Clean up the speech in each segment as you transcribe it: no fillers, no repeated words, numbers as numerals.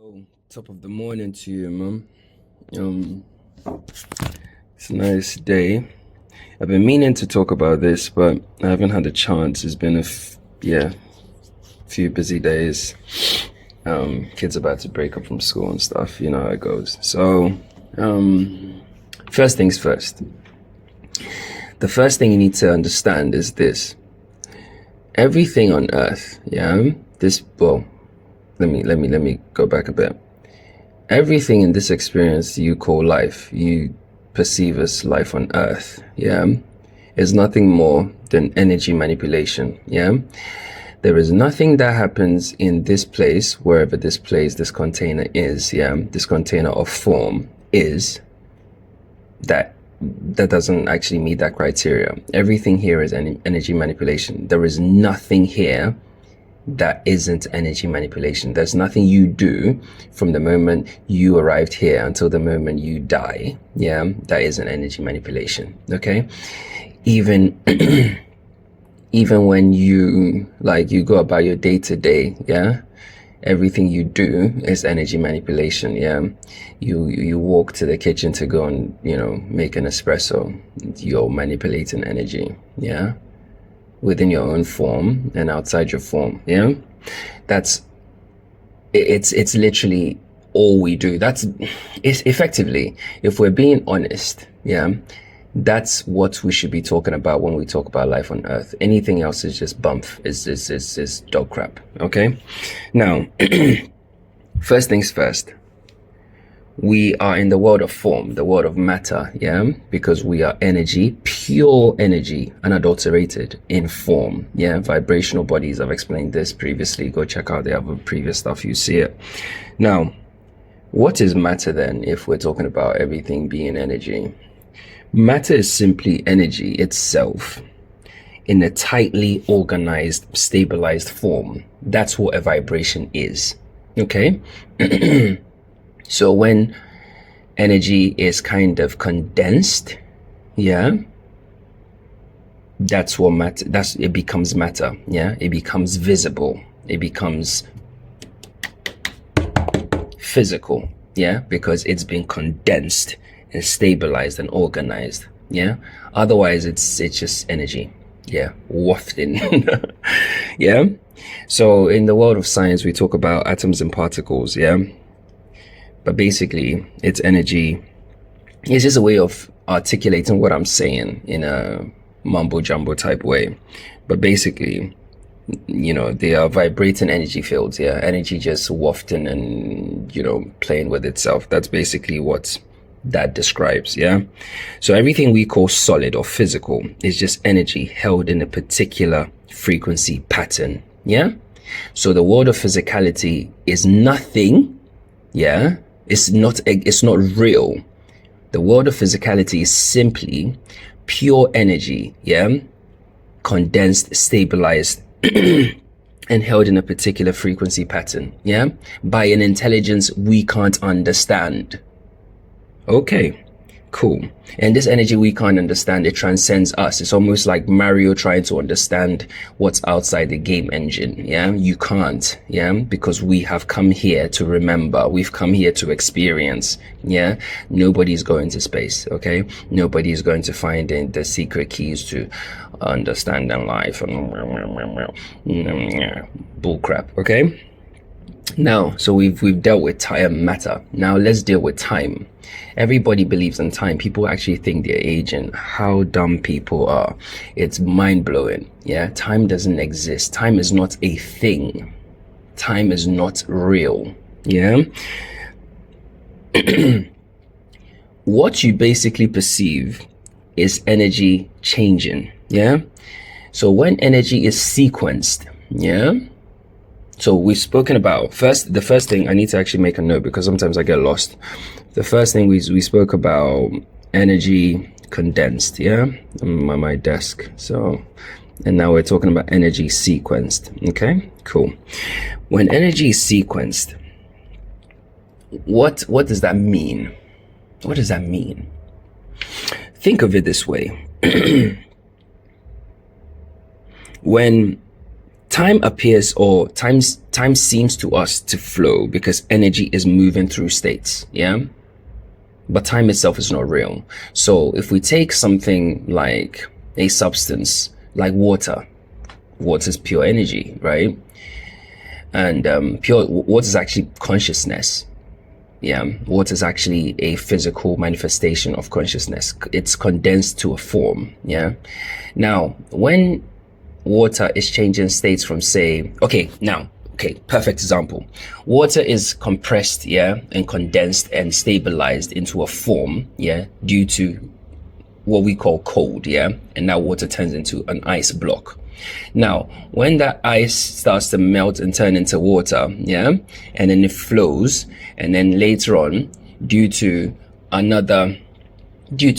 Oh, top of the morning to you, man. Um, it's a nice day. I've been meaning to talk about this, but I haven't had a chance. It's been few busy days. Kids about to break up from school and stuff. You know how it goes. So, first things first. The first thing you need to understand is this: everything on Earth, let me go back a bit. Everything in this experience you call life, you perceive as life on Earth, is nothing more than energy manipulation, There is nothing that happens in this place, wherever this place, this container is, this container of form is, that doesn't actually meet that criteria. Everything here is energy manipulation. There is nothing here that isn't energy manipulation. There's nothing you do from the moment you arrived here until the moment you die, that isn't energy manipulation. Okay, even even when you go about your day-to-day, everything you do is energy manipulation. You walk to the kitchen to go and make an espresso. You're manipulating energy, within your own form and outside your form. It's literally all we do. It's effectively, if we're being honest, that's what we should be talking about when we talk about life on Earth. Anything else is just bump, is dog crap. Okay, now first things first, we are in the world of form, the world of matter, because we are energy, pure energy, unadulterated in form, vibrational bodies. I've explained this previously. Go check out the other previous stuff, you see it. Now, what is matter then, if we're talking about everything being energy? Matter is simply energy itself in a tightly organized, stabilized form. That's what a vibration is, okay? So when energy is kind of condensed, that's what matter, it becomes matter, it becomes visible, it becomes physical, because it's been condensed and stabilized and organized, otherwise it's just energy, wafting. So in the world of science, we talk about atoms and particles, but basically it's energy. It's just a way of articulating what I'm saying in a mumbo jumbo type way, but basically, they are vibrating energy fields, energy just wafting and playing with itself. That's basically what that describes. So everything we call solid or physical is just energy held in a particular frequency pattern. So the world of physicality is nothing. It's not real. The world of physicality is simply pure energy, condensed, stabilized, and held in a particular frequency pattern, by an intelligence we can't understand. Okay, cool. And this energy we can't understand, it transcends us. It's almost like Mario trying to understand what's outside the game engine. You can't, because we have come here to remember. We've come here to experience. Nobody's going to space. Okay, nobody's going to find the secret keys to understanding life. Bullcrap. Okay. Now, so we've dealt with time, matter. Now let's deal with time. Everybody believes in time. People actually think they're aging. How dumb people are. It's mind-blowing. Time doesn't exist. Time is not a thing. Time is not real. What you basically perceive is energy changing. So when energy is sequenced, so we've spoken about the first thing. I need to actually make a note because sometimes I get lost. The first thing we spoke about energy condensed, on my desk. So, and now we're talking about energy sequenced. Okay, cool. When energy is sequenced, what does that mean? What does that mean? Think of it this way. When time appears, or time seems to us to flow because energy is moving through states, yeah? But time itself is not real. So if we take something like a substance like water is pure energy, right? And pure water is actually consciousness. Yeah, water is actually a physical manifestation of consciousness. It's condensed to a form. Yeah. Now, when water is changing states from, say, perfect example. Water is compressed, yeah, and condensed and stabilized into a form, yeah, due to what we call cold, yeah, and now water turns into an ice block. Now, when that ice starts to melt and turn into water, yeah, and then it flows, and then later on, due to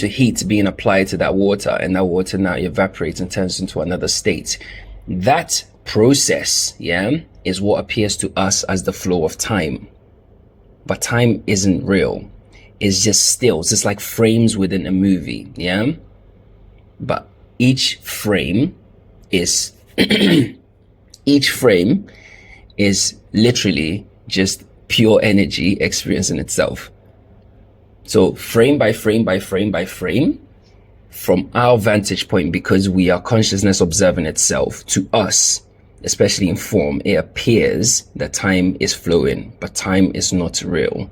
heat being applied to that water, and that water now evaporates and turns into another state. That process, yeah, is what appears to us as the flow of time. But time isn't real. It's just stills. It's like frames within a movie, yeah? But each frame is literally just pure energy experiencing itself. So frame by frame by frame by frame, from our vantage point, because we are consciousness observing itself, to us, especially in form, it appears that time is flowing, but time is not real.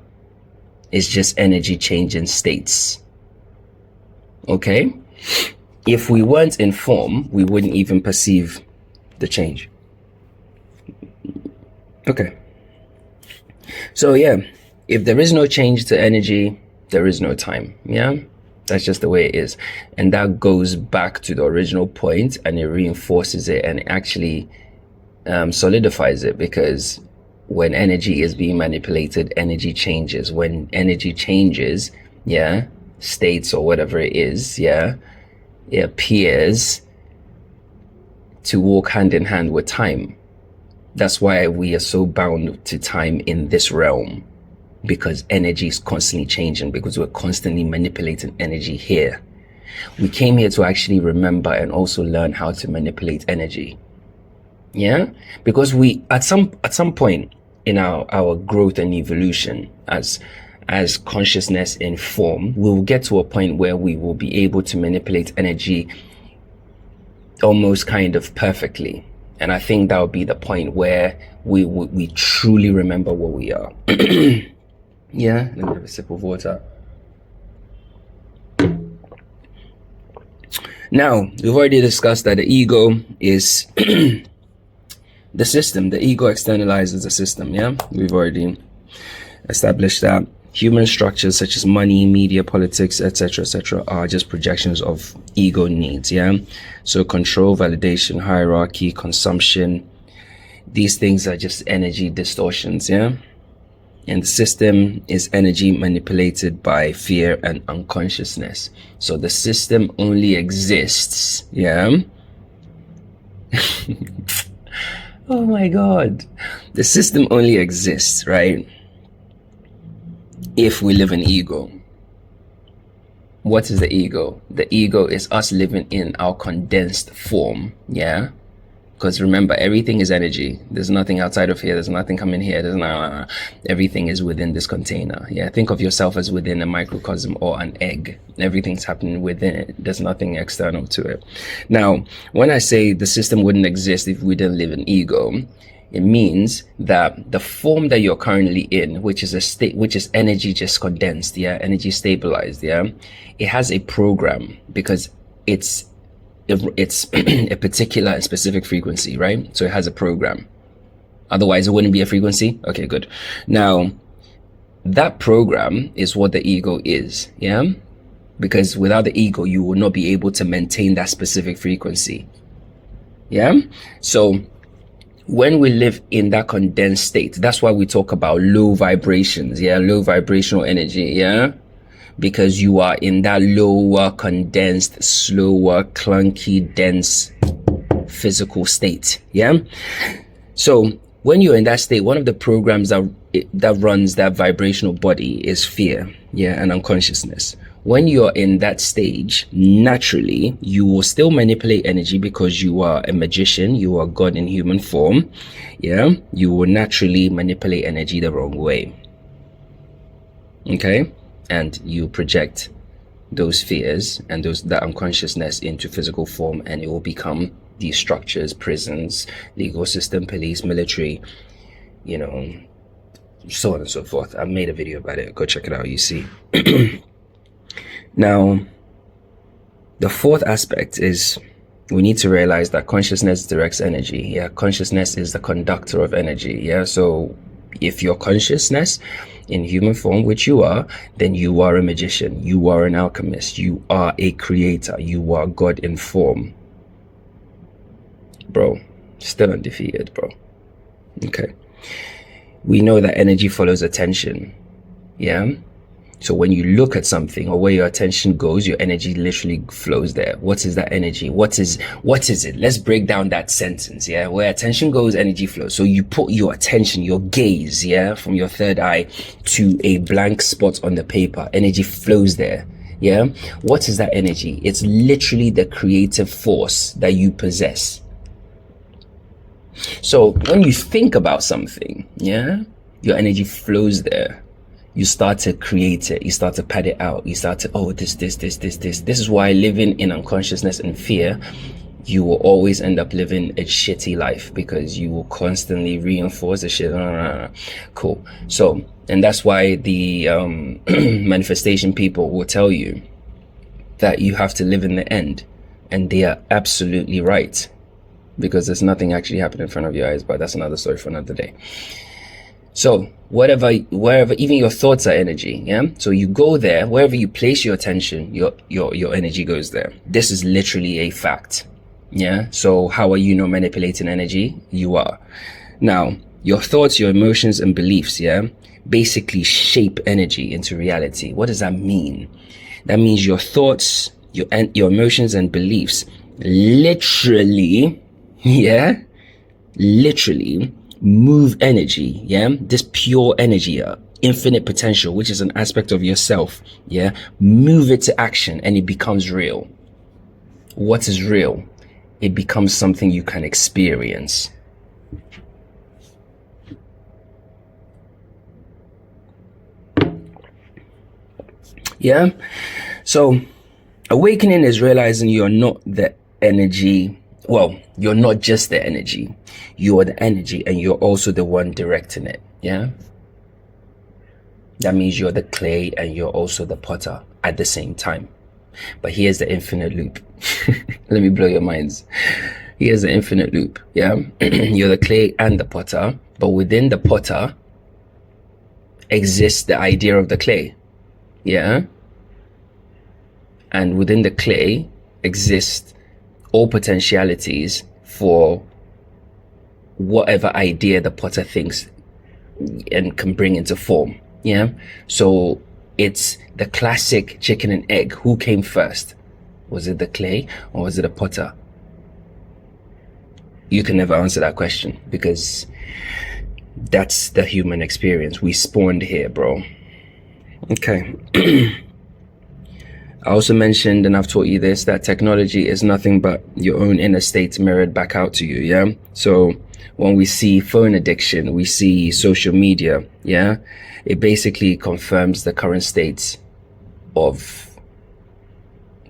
It's just energy changing states. Okay? If we weren't in form, we wouldn't even perceive the change. Okay. So yeah, if there is no change to energy, there is no time. Yeah? That's just the way it is. And that goes back to the original point, and it reinforces it, and it actually solidifies it, because when energy is being manipulated, energy changes. When energy changes, yeah, states or whatever it is, yeah, it appears to walk hand in hand with time. That's why we are so bound to time in this realm, because energy is constantly changing, because we're constantly manipulating energy here. We came here to actually remember and also learn how to manipulate energy. Yeah, because we at some point in our growth and evolution as consciousness in form, we will get to a point where we will be able to manipulate energy almost kind of perfectly. And I think that will be the point where we truly remember what we are. Yeah, let me have a sip of water. Now, we've already discussed that the ego is the system. The ego externalizes the system, yeah? We've already established that. Human structures such as money, media, politics, etc., are just projections of ego needs, yeah? So control, validation, hierarchy, consumption, these things are just energy distortions, yeah? And the system is energy manipulated by fear and unconsciousness. So the system only exists, yeah? Oh my God. The system only exists, right? If we live in ego. What is the ego? The ego is us living in our condensed form, yeah? Because remember, everything is energy. There's nothing outside of here. There's nothing coming here. Everything is within this container. Yeah, think of yourself as within a microcosm or an egg. Everything's happening within it. There's nothing external to it. Now, when I say the system wouldn't exist if we didn't live in ego, it means that the form that you're currently in, which is a state, which is energy just condensed, yeah, energy stabilized, yeah, it has a program, because it's a particular and specific frequency, right? So it has a program. Otherwise, it wouldn't be a frequency. Okay, good. Now, that program is what the ego is, yeah? Because without the ego, you will not be able to maintain that specific frequency, yeah? So when we live in that condensed state, that's why we talk about low vibrations, yeah? Low vibrational energy, yeah? Because you are in that lower, condensed, slower, clunky, dense physical state, yeah? So when you're in that state, one of the programs that runs that vibrational body is fear, yeah, and unconsciousness. when you're in that stage, naturally, you will still manipulate energy because you are a magician, you are God in human form. Yeah, you will naturally manipulate energy the wrong way. Okay, and you project those fears and that unconsciousness into physical form, and it will become these structures, prisons, legal system, police, military, you know, so on and so forth. I made a video about it. Go check it out. You see. Now, the fourth aspect is we need to realize that consciousness directs energy. Yeah, consciousness is the conductor of energy. Yeah, so if your consciousness in human form, which you are, then you are a magician, you are an alchemist, you are a creator, you are God in form. Bro, still undefeated, bro. Okay. We know that energy follows attention. Yeah. So when you look at something, or where your attention goes, your energy literally flows there. What is that energy? What is it? Let's break down that sentence. Yeah. Where attention goes, energy flows. So you put your attention, your gaze, yeah, from your third eye to a blank spot on the paper. Energy flows there. Yeah. What is that energy? It's literally the creative force that you possess. So when you think about something, yeah, your energy flows there. You start to create it. You start to pad it out. You start to, oh, this. This is why living in unconsciousness and fear, you will always end up living a shitty life, because you will constantly reinforce the shit. Cool. So, and that's why the manifestation people will tell you that you have to live in the end. And they are absolutely right, because there's nothing actually happening in front of your eyes, but that's another story for another day. So wherever, even your thoughts are energy. Yeah. So you go there, wherever you place your attention, your energy goes there. This is literally a fact. Yeah. So how are you not manipulating energy? You are. Now, your thoughts, your emotions and beliefs, yeah, basically shape energy into reality. What does that mean? That means your thoughts, your emotions and beliefs literally, yeah, literally move energy, yeah, this pure energy, infinite potential, which is an aspect of yourself, yeah, move it to action and it becomes real. What is real? It becomes something you can experience. Yeah. So awakening is realizing you're not the energy. Well, you're not just the energy. You are the energy, and you're also the one directing it. Yeah. That means you're the clay and you're also the potter at the same time. But here's the infinite loop. Let me blow your minds. Here's the infinite loop. Yeah. You're the clay and the potter, but within the potter exists the idea of the clay. Yeah. And within the clay exists all potentialities for whatever idea the potter thinks and can bring into form. Yeah. So it's the classic chicken and egg. Who came first? Was it the clay or was it the potter? You can never answer that question, because that's the human experience. We spawned here, bro. Okay. I also mentioned, and I've taught you this, that technology is nothing but your own inner state mirrored back out to you. Yeah. So when we see phone addiction, we see social media. Yeah. It basically confirms the current state of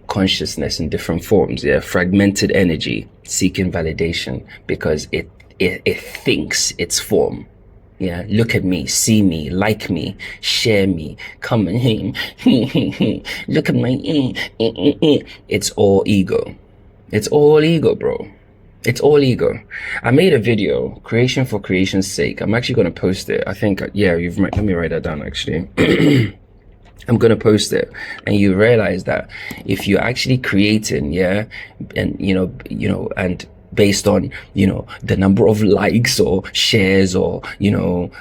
consciousness in different forms. Yeah. Fragmented energy seeking validation because it thinks its form. Yeah, look at me, see me, like me, share me, come and look at my It's all ego. It's all ego, bro. It's all ego. I made a video, creation for creation's sake. I'm actually going to post it. I think, yeah, let me write that down actually. I'm going to post it, and you realize that if you're actually creating, yeah, and and based on, the number of likes or shares or, or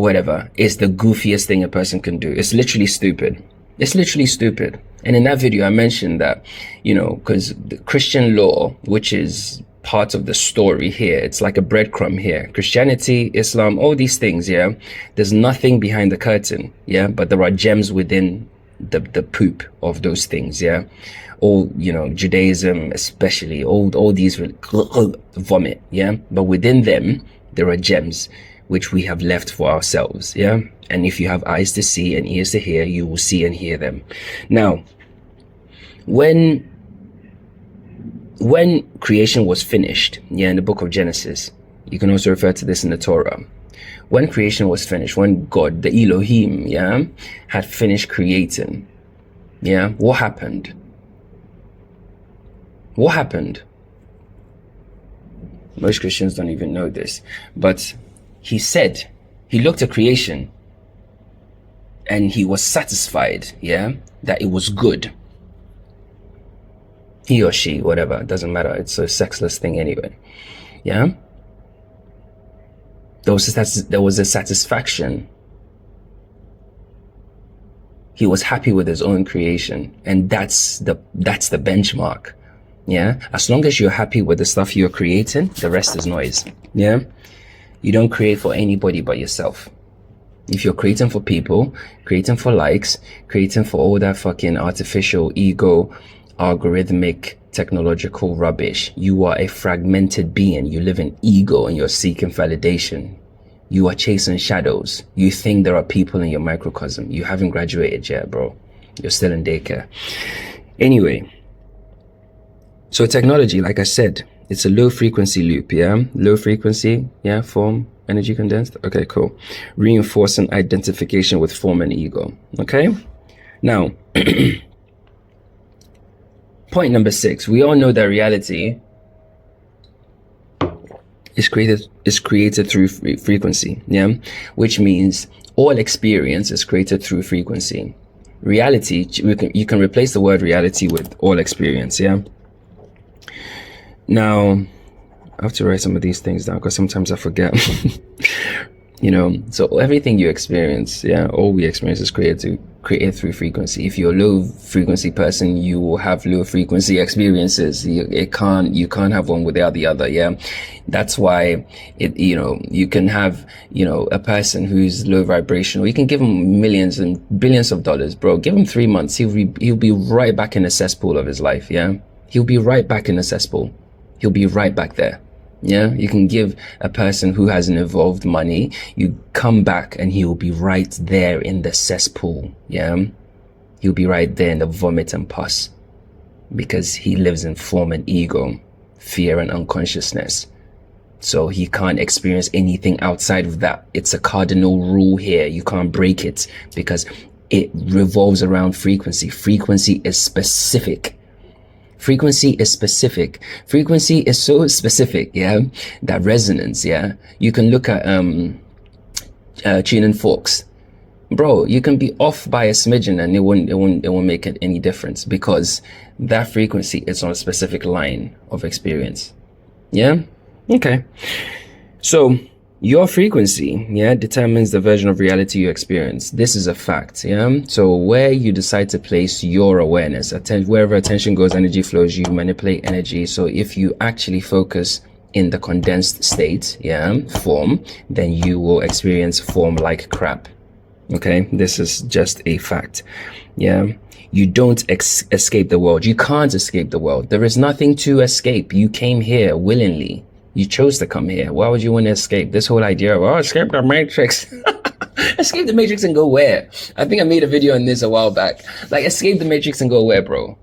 whatever, it's the goofiest thing a person can do. It's literally stupid. It's literally stupid. And in that video, I mentioned that, because the Christian law, which is part of the story here, it's like a breadcrumb here. Christianity, Islam, all these things, yeah, there's nothing behind the curtain, yeah, but there are gems within the poop of those things. Yeah, all, you know, Judaism especially, all these vomit. Yeah, but within them there are gems which we have left for ourselves. Yeah, and if you have eyes to see and ears to hear, you will see and hear them. Now, when creation was finished, yeah, in the book of Genesis, you can also refer to this in the Torah. When creation was finished, when God, the Elohim, yeah, had finished creating, yeah, what happened? What happened? Most Christians don't even know this, but he said, he looked at creation and he was satisfied, yeah, that it was good. He or she, whatever, it doesn't matter. It's a sexless thing anyway. Yeah. There was a satisfaction. He was happy with his own creation, and that's the benchmark. Yeah. As long as you're happy with the stuff you're creating, the rest is noise. Yeah. You don't create for anybody but yourself. If you're creating for people, creating for likes, creating for all that fucking artificial ego, algorithmic, technological rubbish, you are a fragmented being. You live in ego and you're seeking validation. You are chasing shadows. You think there are people in your microcosm. You haven't graduated yet, bro. You're still in daycare. Anyway, so technology, like I said, it's a low frequency loop. Yeah, low frequency, yeah, form, energy condensed. Okay, cool. Reinforcing identification with form and ego. Okay, now point number 6, we all know that reality is created through frequency. Yeah, which means all experience is created through frequency. Reality, you can replace the word reality with all experience. Yeah. Now, I have to write some of these things down because sometimes I forget. You know, so everything you experience, yeah, all we experience is created through frequency. If you're a low frequency person, you will have low frequency experiences. You can't have one without the other. Yeah, that's why you can have, a person who's low vibrational. You can give him millions and billions of dollars, bro. Give him 3 months, he'll be right back in the cesspool of his life. Yeah, he'll be right back in the cesspool. He'll be right back there. Yeah, you can give a person who hasn't evolved money, you come back and he will be right there in the cesspool. Yeah, he'll be right there in the vomit and pus, because he lives in form and ego, fear and unconsciousness. So he can't experience anything outside of that. It's a cardinal rule here. You can't break it because it revolves around frequency. Frequency is specific. Frequency is specific. Frequency is so specific, yeah, that resonance, yeah. You can look at tuning forks, bro. You can be off by a smidgen and it won't make it any difference, because that frequency is on a specific line of experience. Yeah. Okay. So your frequency, yeah, determines the version of reality you experience. This is a fact, yeah? So where you decide to place your awareness, wherever attention goes, energy flows, you manipulate energy. So if you actually focus in the condensed state, yeah, form, then you will experience form like crap. Okay? This is just a fact, yeah? You don't escape the world. You can't escape the world. There is nothing to escape. You came here willingly. You chose to come here. Why would you want to escape? This whole idea of, escape the matrix. Escape the matrix and go where? I think I made a video on this a while back. Like, escape the matrix and go where, bro?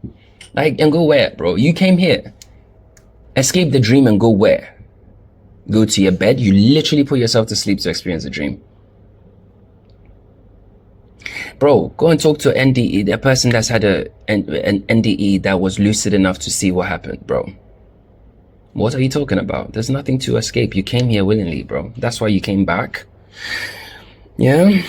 Like, and go where, bro? You came here. Escape the dream and go where? Go to your bed? You literally put yourself to sleep to experience a dream. Bro, go and talk to an NDE, a person that's had an NDE that was lucid enough to see what happened, bro. What are you talking about? There's nothing to escape. You came here willingly, bro. That's why you came back. Yeah.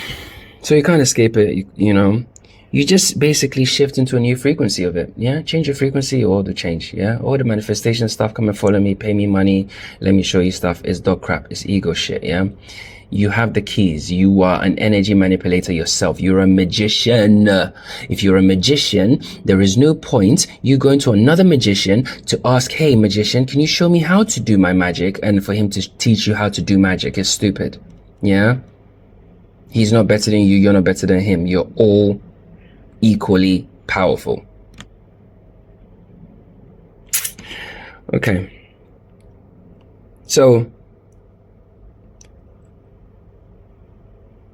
So you can't escape it, You just basically shift into a new frequency of it. Yeah. Change your frequency, all the change. Yeah. All the manifestation stuff, come and follow me, pay me money, let me show you stuff, is dog crap. It's ego shit. Yeah. You have the keys. You are an energy manipulator yourself. You're a magician. If you're a magician, there is no point you going to another magician to ask, hey, magician, can you show me how to do my magic? And for him to teach you how to do magic is stupid. Yeah. He's not better than you. You're not better than him. You're all equally powerful. Okay. So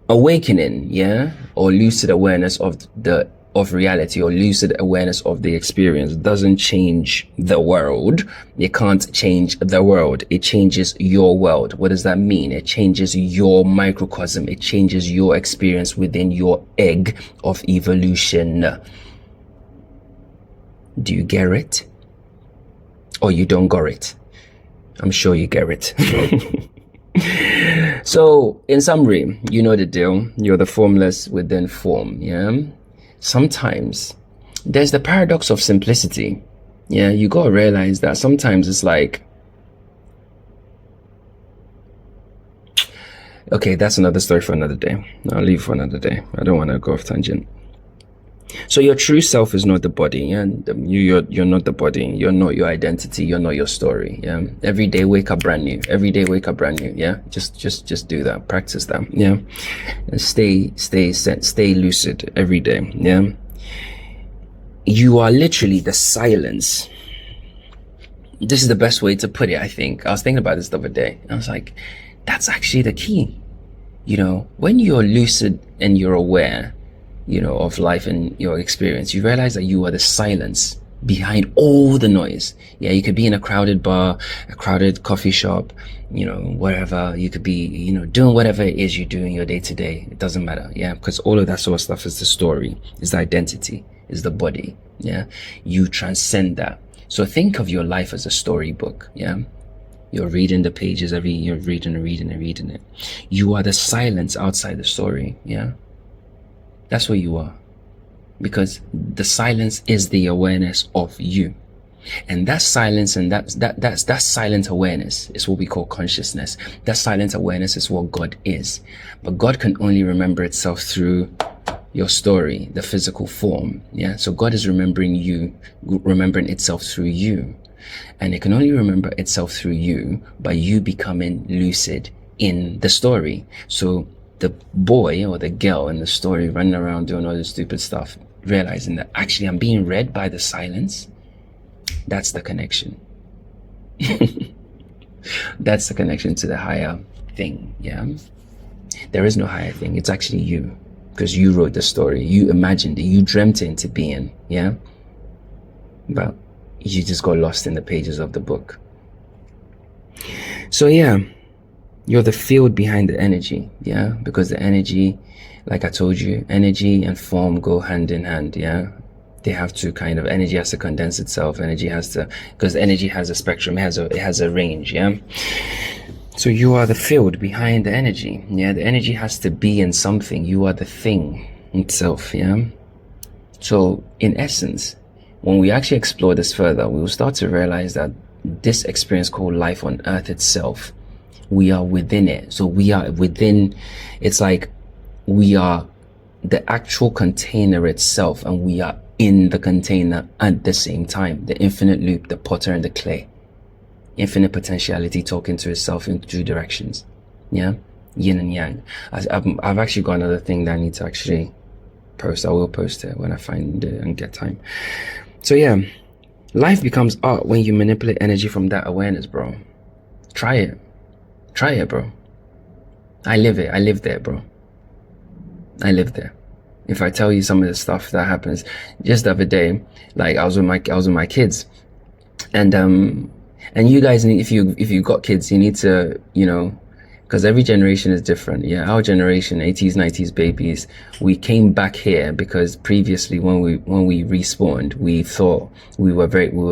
awakening, yeah, or lucid awareness of reality, or lucid awareness of the experience doesn't change the world. It can't change the world. It changes your world. What does that mean? It changes your microcosm. It changes your experience within your egg of evolution. Do you get it? Or you don't get it? I'm sure you get it. So, in summary, you know the deal. You're the formless within form, yeah? Sometimes there's the paradox of simplicity. Yeah, you gotta realize that sometimes it's like, okay, that's another story for another day. I'll leave for another day. I don't want to go off tangent. So your true self is not the body, yeah? You're not the body. You're not your identity. You're not your story, yeah? Every day wake up brand new. Every day wake up brand new, yeah? Just do that. Practice that, yeah? And stay lucid every day, yeah? You are literally the silence. This is the best way to put it, I think. I was thinking about this the other day. I was like, that's actually the key. You know, when you're lucid and you're aware, you know, of life and your experience, you realize that you are the silence behind all the noise. Yeah, you could be in a crowded bar, a crowded coffee shop, you know, wherever. You could be, you know, doing whatever it is you do in your day to day. It doesn't matter. Yeah, because all of that sort of stuff is the story, is the identity, is the body. Yeah, you transcend that. So think of your life as a storybook. Yeah, you're reading the pages you're reading it. You are the silence outside the story. Yeah. That's what you are, because the silence is the awareness of you, and that silence and that silent awareness is what we call consciousness. That silent awareness is what God is, but God can only remember itself through your story, the physical form. Yeah, so God is remembering itself through you, and it can only remember itself through you by you becoming lucid in the story. So the boy or the girl in the story running around doing all this stupid stuff, realizing that actually I'm being read by the silence. That's the connection. That's the connection to the higher thing. Yeah, there is no higher thing. It's actually you, because you wrote the story, you imagined it, you dreamt it into being. Yeah, but you just got lost in the pages of the book. So yeah, you're the field behind the energy, yeah? Because the energy, like I told you, energy and form go hand in hand, yeah? They have to energy has to condense itself. Energy has to, because energy has a spectrum, it has a range, yeah? So you are the field behind the energy, yeah? The energy has to be in something. You are the thing itself, yeah? So in essence, when we actually explore this further, we will start to realize that this experience called life on earth itself, we are within it. So we are within, it's like we are the actual container itself, and we are in the container at the same time. The infinite loop, the potter and the clay. Infinite potentiality talking to itself in two directions. Yeah? Yin and yang. I've actually got another thing that I need to actually post. I will post it when I find it and get time. So yeah, life becomes art when you manipulate energy from that awareness, bro. Try it. Try it, bro. I live it. I live there, bro. I live there. If I tell you some of the stuff that happens, just the other day, like I was with my kids, and you guys need, if you got kids, you need to, you know, because every generation is different. Yeah, our generation, 80s, 90s babies, we came back here because previously when we respawned, we thought we were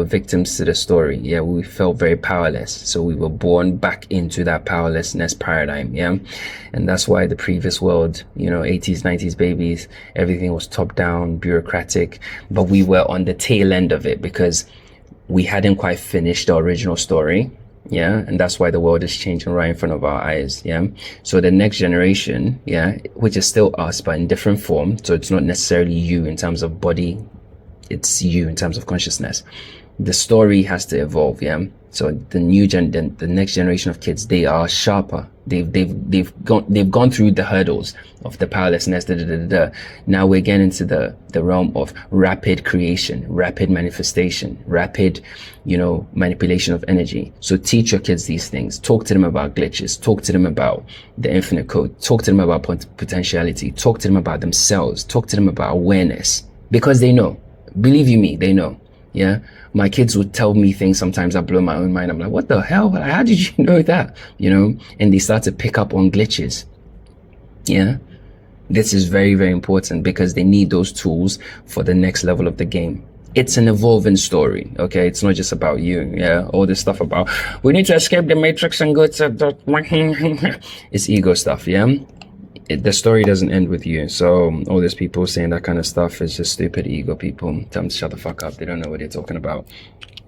victims to the story. Yeah, we felt very powerless. So we were born back into that powerlessness paradigm. Yeah, and that's why the previous world, you know, 80s, 90s babies, everything was top down, bureaucratic, but we were on the tail end of it because we hadn't quite finished the original story. Yeah, and that's why the world is changing right in front of our eyes. Yeah, so the next generation, yeah, which is still us but in different form, so it's not necessarily you in terms of body, it's you in terms of consciousness. the story has to evolve. Yeah. So the next generation of kids, they are sharper. They've gone through the hurdles of the powerlessness. Now we're getting into the realm of rapid creation, rapid manifestation, rapid, manipulation of energy. So teach your kids these things. Talk to them about glitches. Talk to them about the infinite code. Talk to them about potentiality. Talk to them about themselves. Talk to them about awareness, because they know. Believe you me, they know. Yeah. My kids would tell me things sometimes that blow my own mind. I'm like, what the hell? How did you know that? And they start to pick up on glitches. Yeah. This is very, very important, because they need those tools for the next level of the game. It's an evolving story. Okay. It's not just about you. Yeah. All this stuff about, we need to escape the matrix and go to the, it's ego stuff. Yeah. The story doesn't end with you. So all these people saying that kind of stuff is just stupid ego people. Tell them to shut the fuck up. They don't know what they're talking about.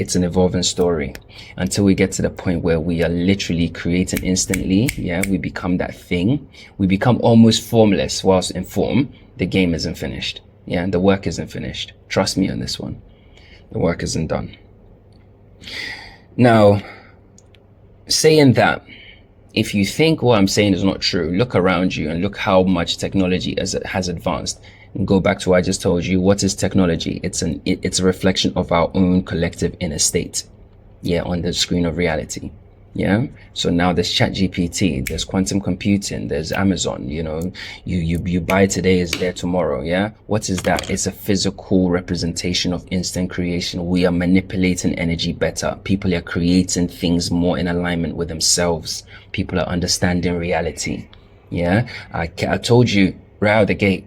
It's an evolving story until we get to the point where we are literally creating instantly. Yeah, we become that thing. We become almost formless whilst in form. The game isn't finished. Yeah, the work isn't finished. Trust me on this one. The work isn't done. Now, saying that, if you think what I'm saying is not true, look around you and look how much technology has advanced. And go back to what I just told you. What is technology? It's a reflection of our own collective inner state. Yeah, on the screen of reality. Yeah. So now there's ChatGPT, there's quantum computing, there's Amazon. You buy today, is there tomorrow. Yeah. What is that? It's a physical representation of instant creation. We are manipulating energy better. People are creating things more in alignment with themselves. People are understanding reality. Yeah. I told you right out the gate,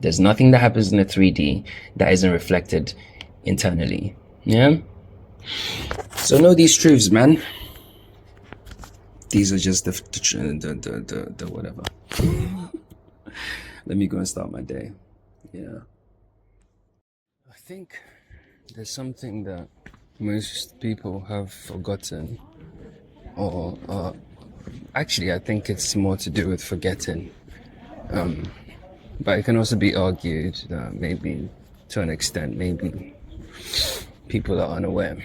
there's nothing that happens in the 3D that isn't reflected internally. Yeah. So know these truths, man. These are just the whatever. Let me go and start my day. Yeah. I think there's something that most people have forgotten, or actually I think it's more to do with forgetting. But it can also be argued that maybe to an extent, maybe people are unaware.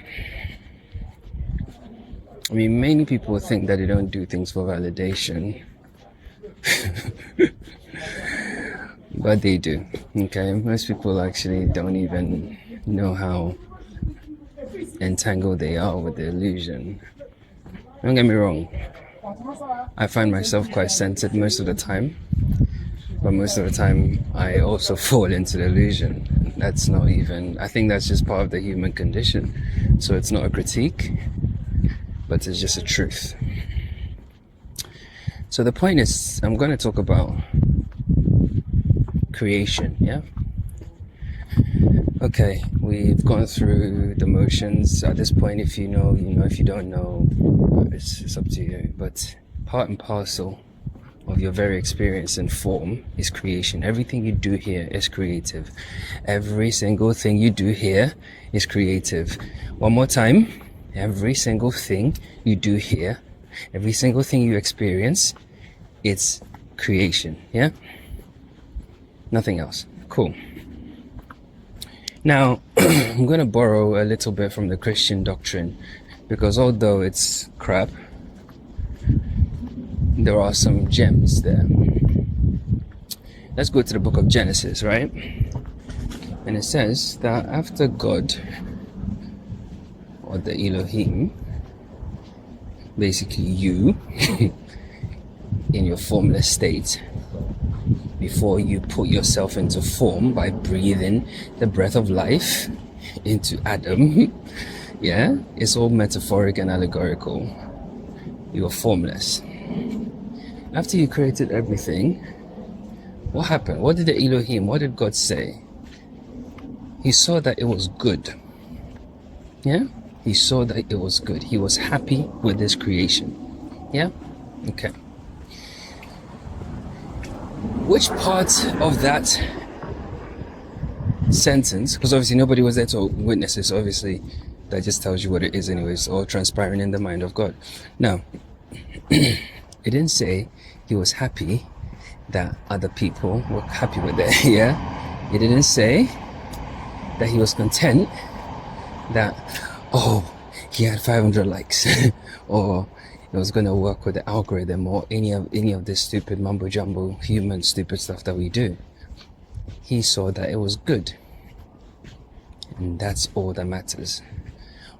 I mean, many people think that they don't do things for validation, but they do. Okay, most people actually don't even know how entangled they are with the illusion. Don't get me wrong, I find myself quite centered most of the time, but most of the time I also fall into the illusion. That's not even, I think that's just part of the human condition. So it's not a critique, but it's just a truth. So the point is, I'm going to talk about creation. Yeah. Okay, we've gone through the motions. At this point, if you know, you know. If you don't know, it's up to you. But part and parcel of your very experience and form is creation. Everything you do here is creative. Every single thing you do here is creative. One more time. Every single thing you do here, every single thing you experience, it's creation. Yeah? Nothing else. Cool. Now, I'm going to borrow a little bit from the Christian doctrine, because although it's crap, there are some gems there. Let's go to the book of Genesis, right? And it says that after God, or the Elohim, basically you, in your formless state, before you put yourself into form by breathing the breath of life into Adam, yeah, it's all metaphoric and allegorical. You are formless. After you created everything, what happened? What did the Elohim, what did God say? He saw that it was good. Yeah? He saw that it was good. He was happy with this creation. Yeah? Okay. Which part of that sentence, because obviously nobody was there to witness it, so obviously that just tells you what it is anyways, all transpiring in the mind of God. Now, it didn't say he was happy that other people were happy with it. Yeah? It didn't say that he was content that oh, he had 500 likes, or it was going to work with the algorithm, or any of this stupid mumbo jumbo human stupid stuff that we do. He saw that it was good, and that's all that matters.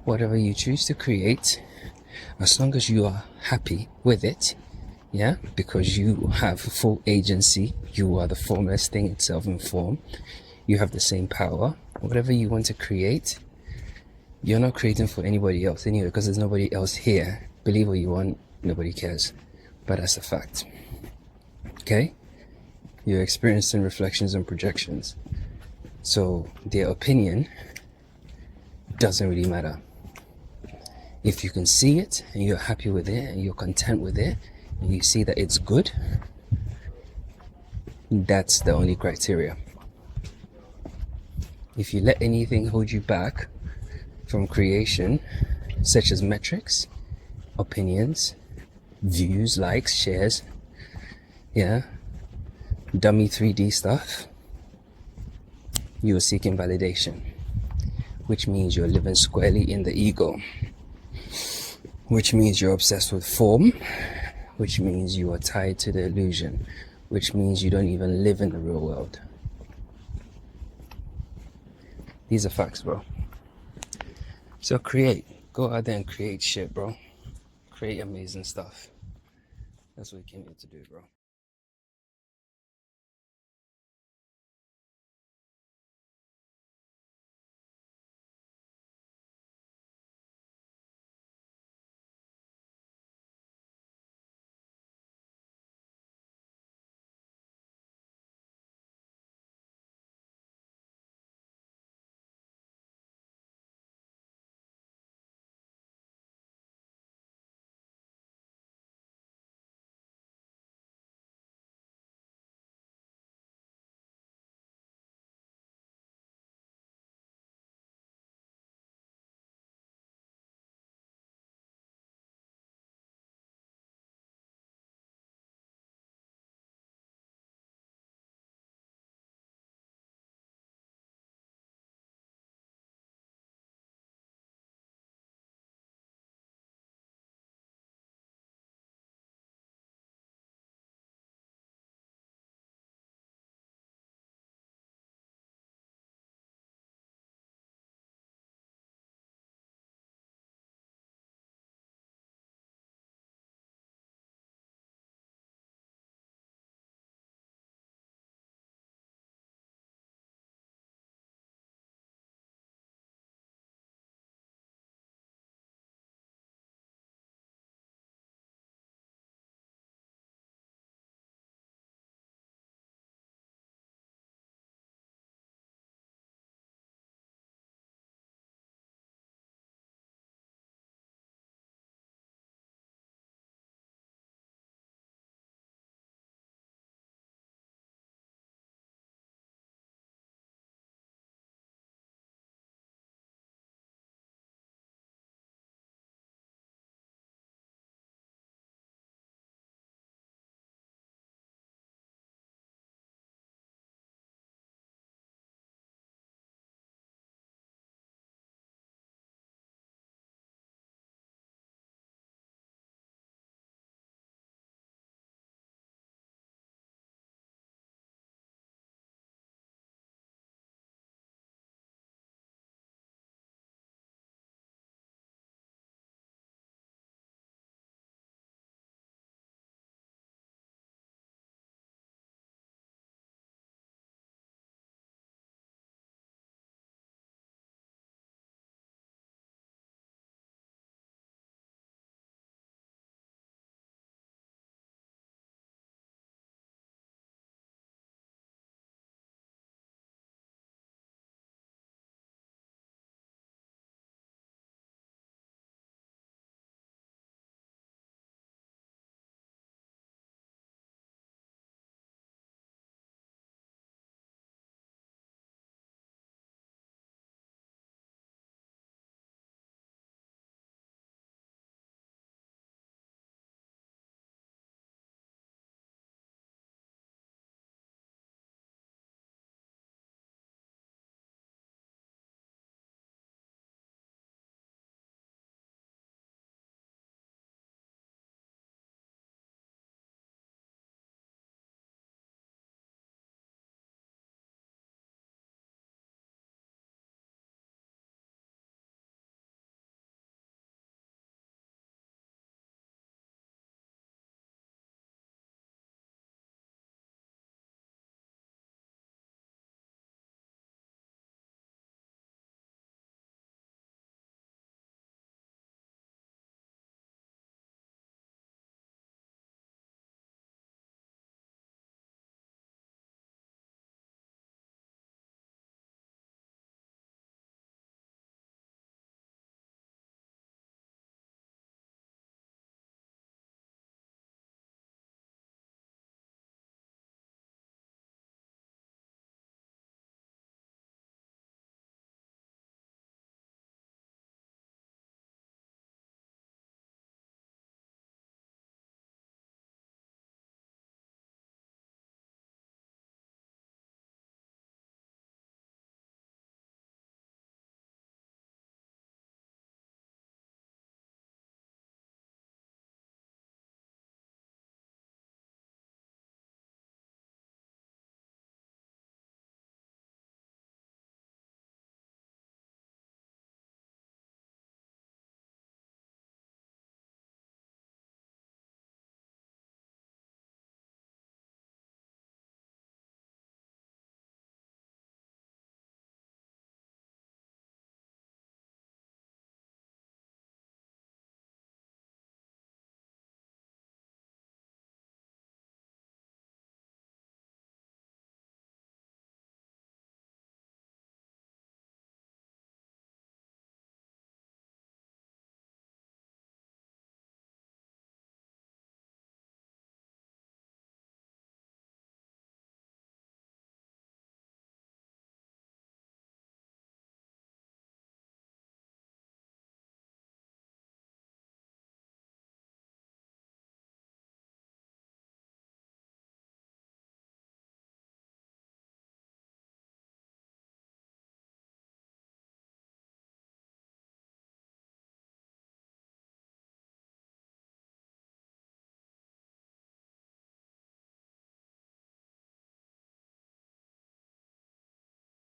Whatever you choose to create, as long as you are happy with it, yeah, because you have full agency, you are the formless thing itself in form, you have the same power. Whatever you want to create, you're not creating for anybody else anyway, because there's nobody else here. Believe what you want, nobody cares, but that's a fact. Okay, you're experiencing reflections and projections, so their opinion doesn't really matter. If you can see it and you're happy with it and you're content with it and you see that it's good, that's the only criteria. If you let anything hold you back from creation, such as metrics, opinions, views, likes, shares, yeah, dummy 3D stuff, you're seeking validation, which means you're living squarely in the ego, which means you're obsessed with form, which means you are tied to the illusion, which means you don't even live in the real world. These are facts, bro. So create. Go out there and create shit, bro. Create amazing stuff. That's what we came here to do, bro.